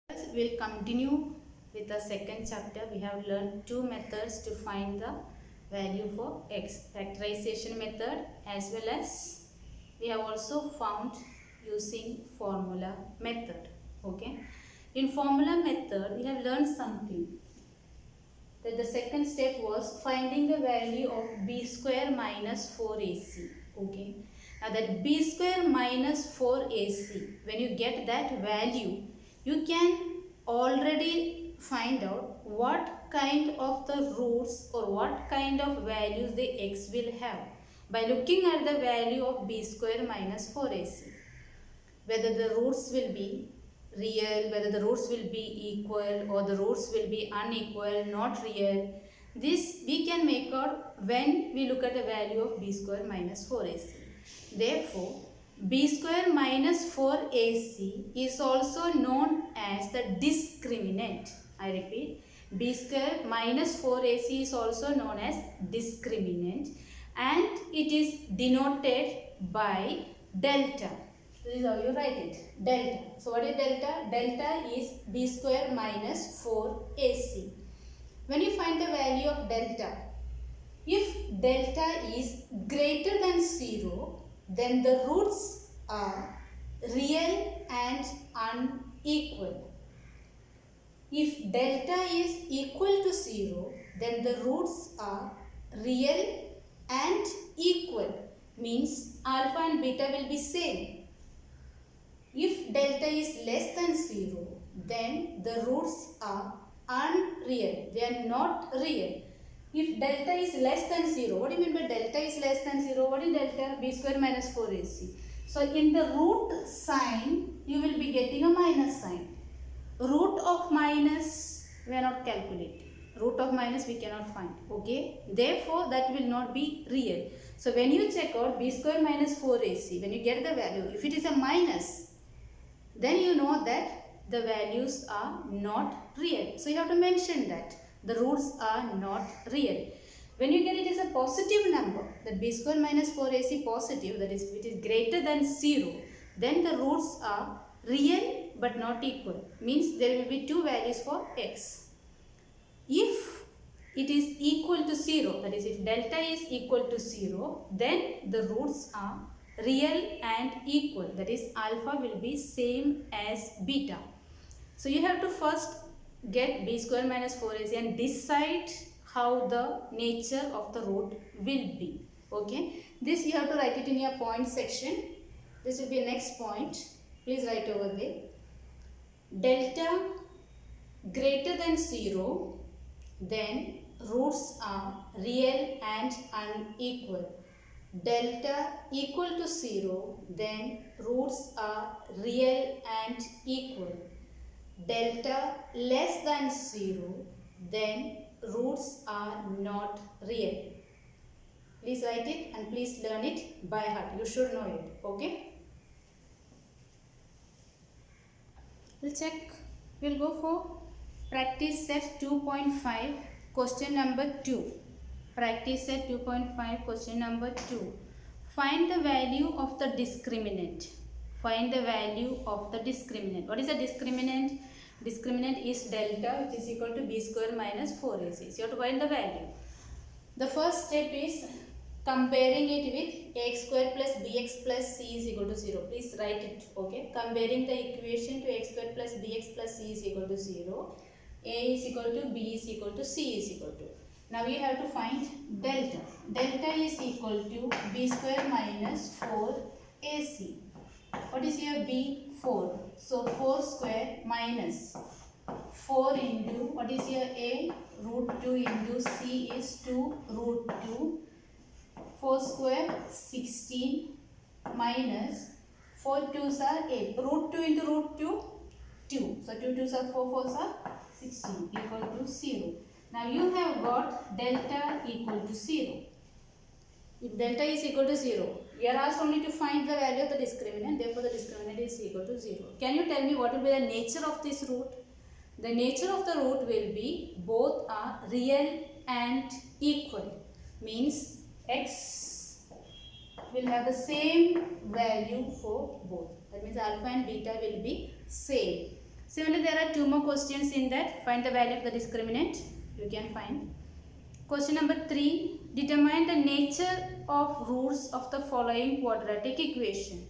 We'll continue with the second chapter. We have learned two methods to find the value for x. Factorization method as well as we have also found using formula method. Okay. In formula method we have learned something. That the second step was finding the value of b square minus 4ac. Okay. Now that b square minus 4ac, when you get that value, you can already find out what kind of the roots or what kind of values the x will have by looking at the value of b square minus 4ac. Whether the roots will be real, whether the roots will be equal or the roots will be unequal, not real. This we can make out when we look at the value of b square minus 4ac. Therefore, b square minus 4ac is also known as the discriminant. I repeat, b square minus 4ac is also known as discriminant and it is denoted by delta. This is how you write it, delta. So what is delta? Delta is b square minus 4ac. When you find the value of delta, if delta is greater than 0, then the roots are real and unequal. If delta is equal to 0, then the roots are real and equal. Means alpha and beta will be same. If delta is less than 0, then the roots are unreal. They are not real. If delta is less than 0, what do you mean by delta is less than 0? What is delta? B square minus 4ac. So in the root sign, you will be getting a minus sign. Root of minus, we are not calculating. Root of minus we cannot find. Okay. Therefore, that will not be real. So when you check out b square minus 4ac, when you get the value, if it is a minus, then you know that the values are not real. So you have to mention that the roots are not real. When you get it as a positive number, that b square minus 4ac positive, that is if it is greater than 0, then the roots are real but not equal. Means there will be two values for x. If it is equal to 0, that is if delta is equal to 0, then the roots are real and equal, that is alpha will be same as beta. So you have to first get b square minus 4ac and decide how the nature of the root will be. Okay, this you have to write it in your point section. This will be next point. Please write over there. Delta greater than 0, then roots are real and unequal. Delta equal to 0, then roots are real and equal. Delta less than 0, then roots are not real. Please write it and please learn it by heart. You should know it. Okay. We'll check. We'll go for practice set 2.5, question number 2. Practice set 2.5, question number 2. Find the value of the discriminant. Find the value of the discriminant. What is a discriminant? Discriminant is delta, which is equal to b square minus 4ac. So you have to find the value. The first step is comparing it with ax square plus bx plus c is equal to 0. Please write it. Okay. Comparing the equation to x square plus bx plus c is equal to 0. A is equal to b is equal to c is equal to. Now we have to find delta. Delta is equal to b square minus 4ac. What is here b? 4. So 4 square minus 4 into, what is here a? Root 2 into c is 2 root 2. 4 square 16 minus 4 2s are 8. Root 2 into root 2, 2. So 2 2s are 4 4s are 16 equal to 0. Now you have got delta equal to 0. If delta is equal to 0, we are asked only to find the value of the discriminant. Therefore, the discriminant is equal to 0. Can you tell me what will be the nature of this root? The nature of the root will be both are real and equal. Means x will have the same value for both. That means alpha and beta will be same. Similarly, there are two more questions in that. Find the value of the discriminant. You can find. Question number 3. Determine the nature of roots of the following quadratic equation.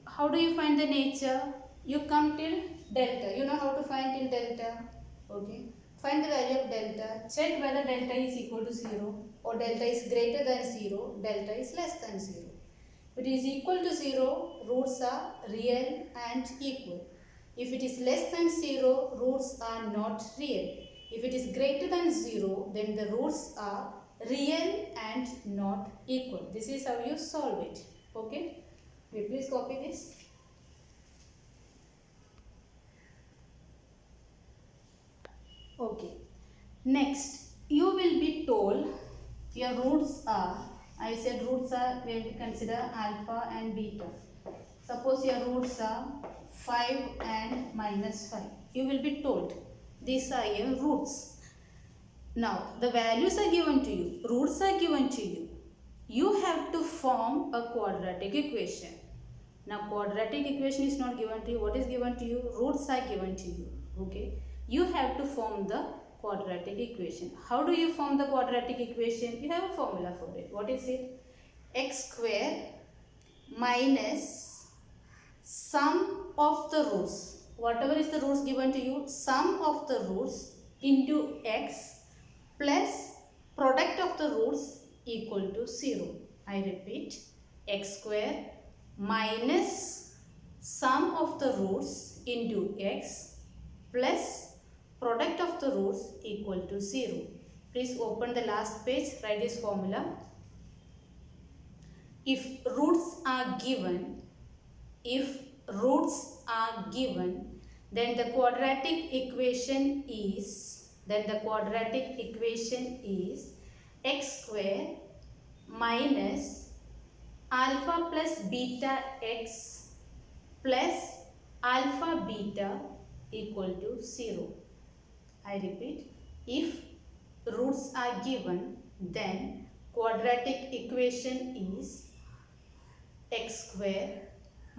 How do you find the nature? You come till delta. You know how to find till delta. Okay. Find the value of delta. Check whether delta is equal to 0 or delta is greater than 0, delta is less than 0. If it is equal to 0, roots are real and equal. If it is less than 0, roots are not real. If it is greater than 0, then the roots are real and not equal. This is how you solve it. Okay. Will you please copy this? Okay. Next, you will be told your roots are, I said roots are, we will consider alpha and beta. Suppose your roots are 5 and minus 5. You will be told these are your roots. Now, the values are given to you, roots are given to you. You have to form a quadratic equation. Now, quadratic equation is not given to you. What is given to you? Roots are given to you. Okay. You have to form the quadratic equation. How do you form the quadratic equation? We have a formula for it. What is it? X square minus sum of the roots. Whatever is the roots given to you, sum of the roots into x plus product of the roots equal to 0. I repeat, x square minus sum of the roots into x plus product of the roots equal to 0. Please open the last page, write this formula. If roots are given, then the quadratic equation is x square minus alpha plus beta x plus alpha beta equal to 0. I repeat, if roots are given, then quadratic equation is x square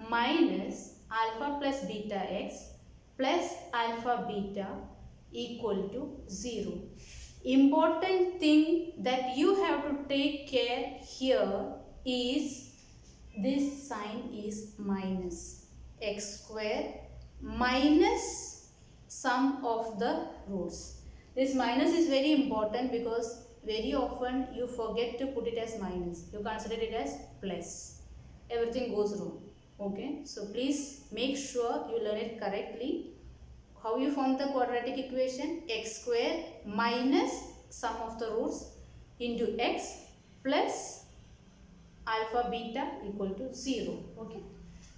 minus alpha plus beta x plus alpha beta equal to 0. Important thing that you have to take care here is this sign is minus. X square minus sum of the roots. This minus is very important because very often you forget to put it as minus. You consider it as plus. Everything goes wrong. Okay. So please make sure you learn it correctly. How you form the quadratic equation? X square minus sum of the roots into x plus alpha beta equal to 0. Okay.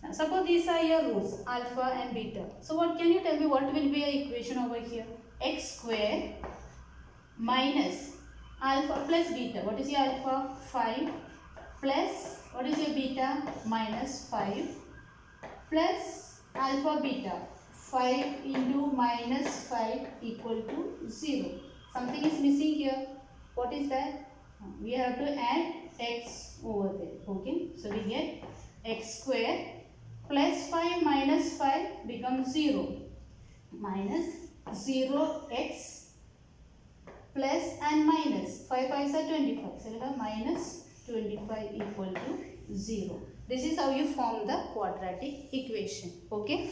Now suppose these are your roots alpha and beta. So what can you tell me what will be your equation over here? X square minus alpha plus beta. What is your alpha? 5 plus what is your beta? Minus 5 plus alpha beta. 5 into minus 5 equal to 0. Something is missing here. What is that? We have to add x over there. Okay. So we get x square plus 5 minus 5 becomes 0. Minus 0x plus and minus. 5 5s are 25. So we have minus 25 equal to 0. This is how you form the quadratic equation. Okay.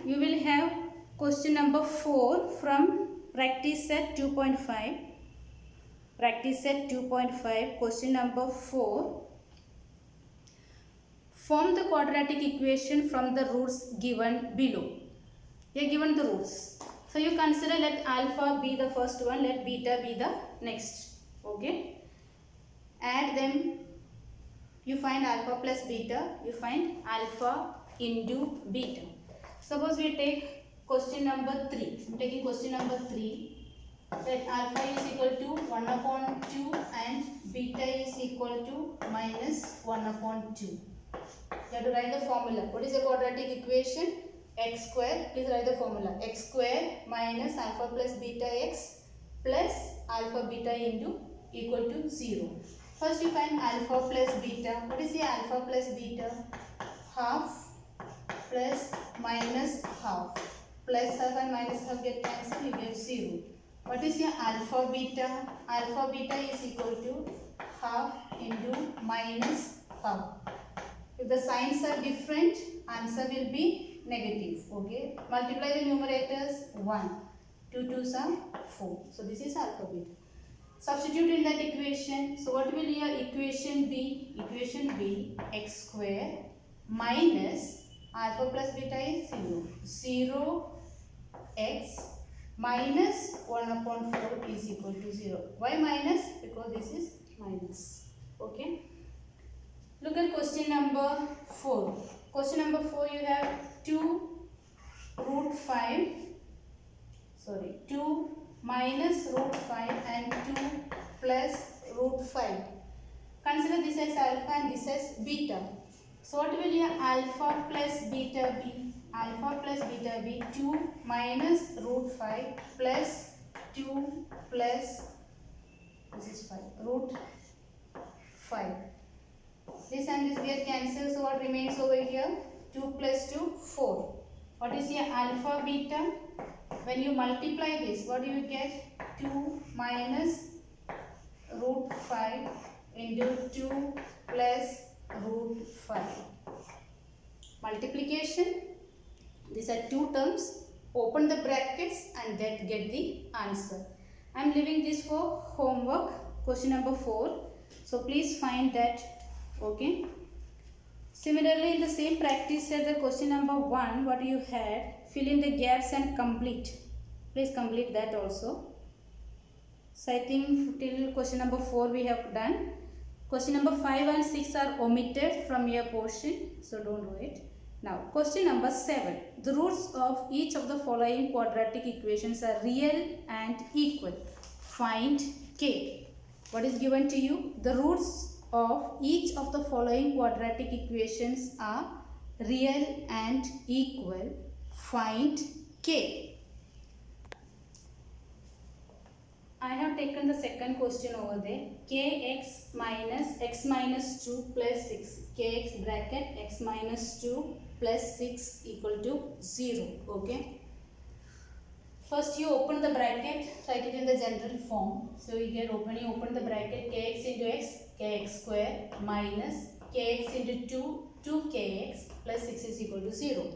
You will have question number 4 from practice set 2.5. Practice set 2.5, question number 4. Form the quadratic equation from the roots given below. They are given the roots. So you consider let alpha be the first one, let beta be the next. Okay. Add them. You find alpha plus beta. You find alpha into beta. Suppose we take question number 3. I am taking question number 3. That alpha is equal to 1 upon 2 and beta is equal to minus 1 upon 2. You have to write the formula. What is the quadratic equation? X square. Please write the formula. X square minus alpha plus beta x plus alpha beta into equal to 0. First you find alpha plus beta. What is the alpha plus beta? Half plus minus half. Plus half and minus half get cancelled, you get 0. What is your alpha beta? Alpha beta is equal to half into minus half. If the signs are different, answer will be negative. Okay. Multiply the numerators 1. 2 2s are 4. So this is alpha beta. Substitute in that equation. So what will your equation be? Equation be x square minus alpha plus beta is 0. 0 x minus 1 upon 4 is equal to 0. Why minus? Because this is minus. Okay. Look at question number 4. Question number 4, you have 2 root 5. Sorry, 2 minus root 5 and 2 plus root 5. Consider this as alpha and this as beta. So what will your alpha plus beta be? Alpha plus beta be 2 minus root 5 plus 2 plus, this is 5, root 5. This and this get cancelled, so what remains over here? 2 plus 2, 4. What is your alpha beta? When you multiply this, what do you get? 2 minus root 5 into 2 plus root 5. Multiplication. These are two terms. Open the brackets and get the answer. I am leaving this for homework. Question number 4. So please find that. Okay. Similarly, in the same practice as the question number 1, what you had, fill in the gaps and complete. Please complete that also. So I think till question number 4 we have done. Question number 5 and 6 are omitted from your portion, so don't do it. Now, question number 7. The roots of each of the following quadratic equations are real and equal. Find k. What is given to you? The roots of each of the following quadratic equations are real and equal. Find k. I have taken the second question over there. Kx minus x minus 2 plus 6. Kx bracket x minus 2 plus 6 equal to 0. Okay. First you open the bracket, write it in the general form. So you get open the bracket kx into x, kx square minus kx into 2kx plus 6 is equal to 0.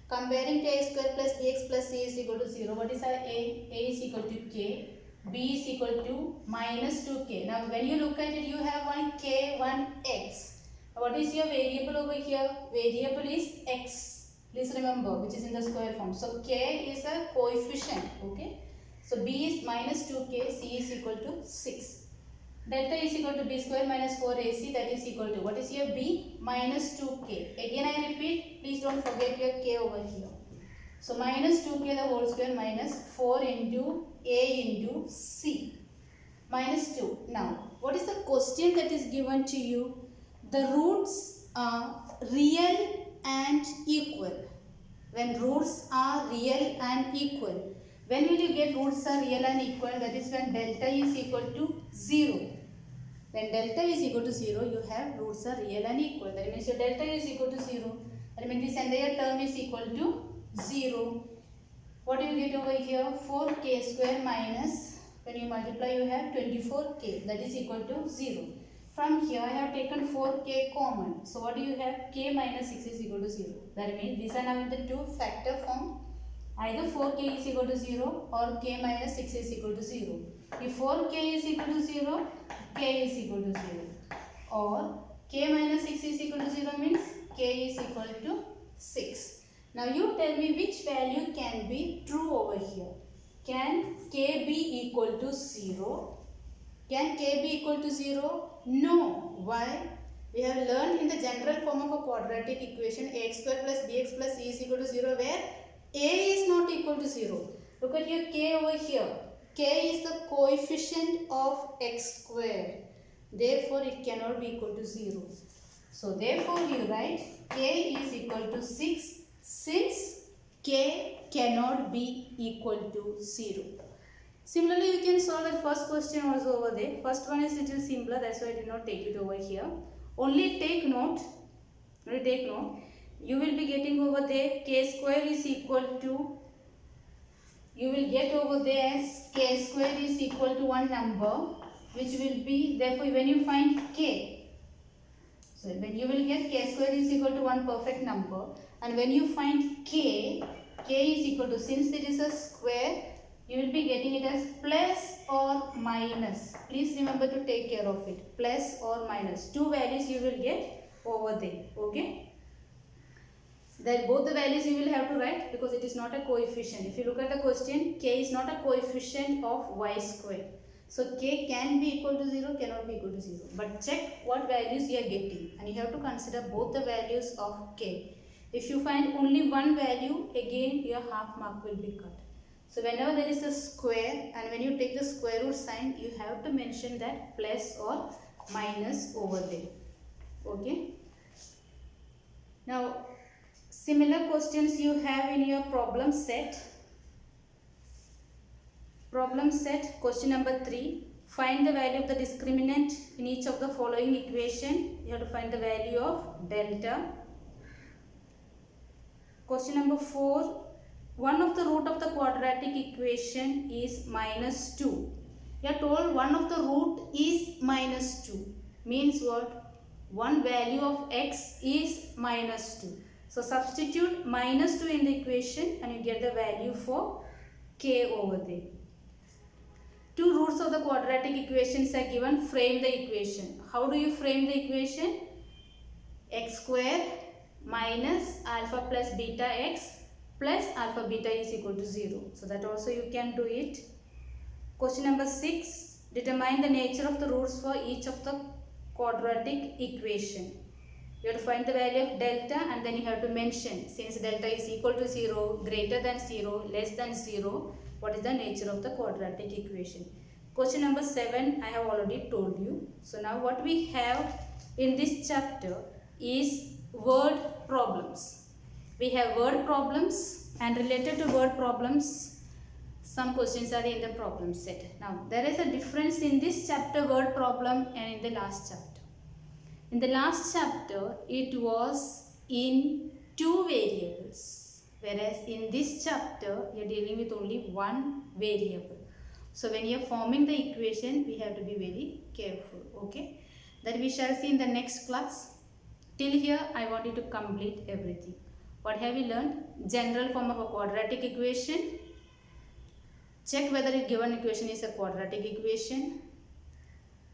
Comparing kx square plus bx plus c is equal to 0. What is our a? A is equal to k. B is equal to minus 2k. Now when you look at it, you have one k, one x. What is your variable over here? Variable is x. Please remember, which is in the square form. So k is a coefficient. Okay. So b is minus 2k, c is equal to 6. Delta is equal to b square minus 4ac, that is equal to, what is your b? Minus 2k. Again I repeat, please don't forget your k over here. So minus 2k the whole square minus 4 into a into c. Minus 2. Now, what is the question that is given to you? The roots are real and equal. When roots are real and equal. When will you get roots are real and equal? That is when delta is equal to 0. When delta is equal to 0, you have roots are real and equal. That means your delta is equal to 0. That means this entire term is equal to 0. What do you get over here? 4k square minus, when you multiply you have 24k, that is equal to 0. From here I have taken 4k common. So what do you have? K minus 6 is equal to 0. That means these are now in the two factor form. Either 4k is equal to 0 or k minus 6 is equal to 0. If 4k is equal to 0, k is equal to 0. Or k minus 6 is equal to 0 means k is equal to 6. Now you tell me which value can be true over here. Can k be equal to 0? Can k be equal to 0? No. Why? We have learned in the general form of a quadratic equation ax square plus bx plus c is equal to 0 where a is not equal to 0. Look at your k over here. K is the coefficient of x square. Therefore, it cannot be equal to 0. So, therefore, you write k is equal to 6 since k cannot be equal to 0. Similarly, you can solve the first question also over there. First one is little simpler, that's why I did not take it over here. Only take note. you will be getting over there k square is equal to, you will get over there as k square is equal to one number, which will be, therefore when you find k, so when you will get k square is equal to one perfect number, and when you find k is equal to, since it is a square, you will be getting it as plus or minus. Please remember to take care of it. Plus or minus. Two values you will get over there. Okay. That both the values you will have to write because it is not a coefficient. If you look at the question, k is not a coefficient of y square. So k can be equal to 0, cannot be equal to 0. But check what values you are getting, and you have to consider both the values of k. If you find only one value, again your half mark will be cut. So whenever there is a square, and when you take the square root sign, you have to mention that plus or minus over there. Okay. Now similar questions you have in your problem set. Problem set, question number 3. Find the value of the discriminant in each of the following equation. You have to find the value of delta. Question number 4. One of the root of the quadratic equation is minus 2. You are told one of the root is minus 2. Means what? One value of x is minus 2. So substitute minus 2 in the equation and you get the value for k over there. Two roots of the quadratic equations are given. Frame the equation. How do you frame the equation? X square minus alpha plus beta x plus alpha beta is equal to 0. So that also you can do it. Question number 6. Determine the nature of the roots for each of the quadratic equation. You have to find the value of delta and then you have to mention, since delta is equal to 0, greater than 0, less than 0, what is the nature of the quadratic equation. Question number 7 I have already told you. So now what we have in this chapter is word problems. We have word problems, and related to word problems, some questions are in the problem set. Now there is a difference in this chapter word problem and in the last chapter. In the last chapter it was in 2 variables, whereas in this chapter you are dealing with only one variable. So when you are forming the equation, we have to be very careful. Okay, that we shall see in the next class. Till here I want you to complete everything. What have we learned? General form of a quadratic equation. Check whether a given equation is a quadratic equation.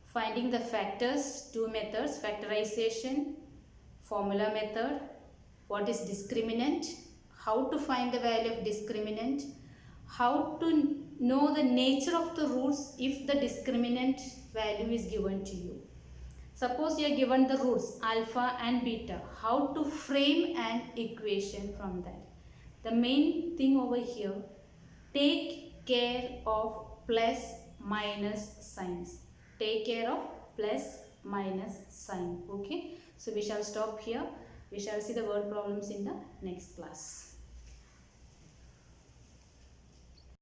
Finding the factors, 2 methods, factorization, formula method, what is discriminant, how to find the value of discriminant, how to know the nature of the roots if the discriminant value is given to you. Suppose you are given the roots alpha and beta, how to frame an equation from that. The main thing over here, take care of plus minus signs. Take care of plus minus sign. Okay, so we shall stop here. We shall see the word problems in the next class.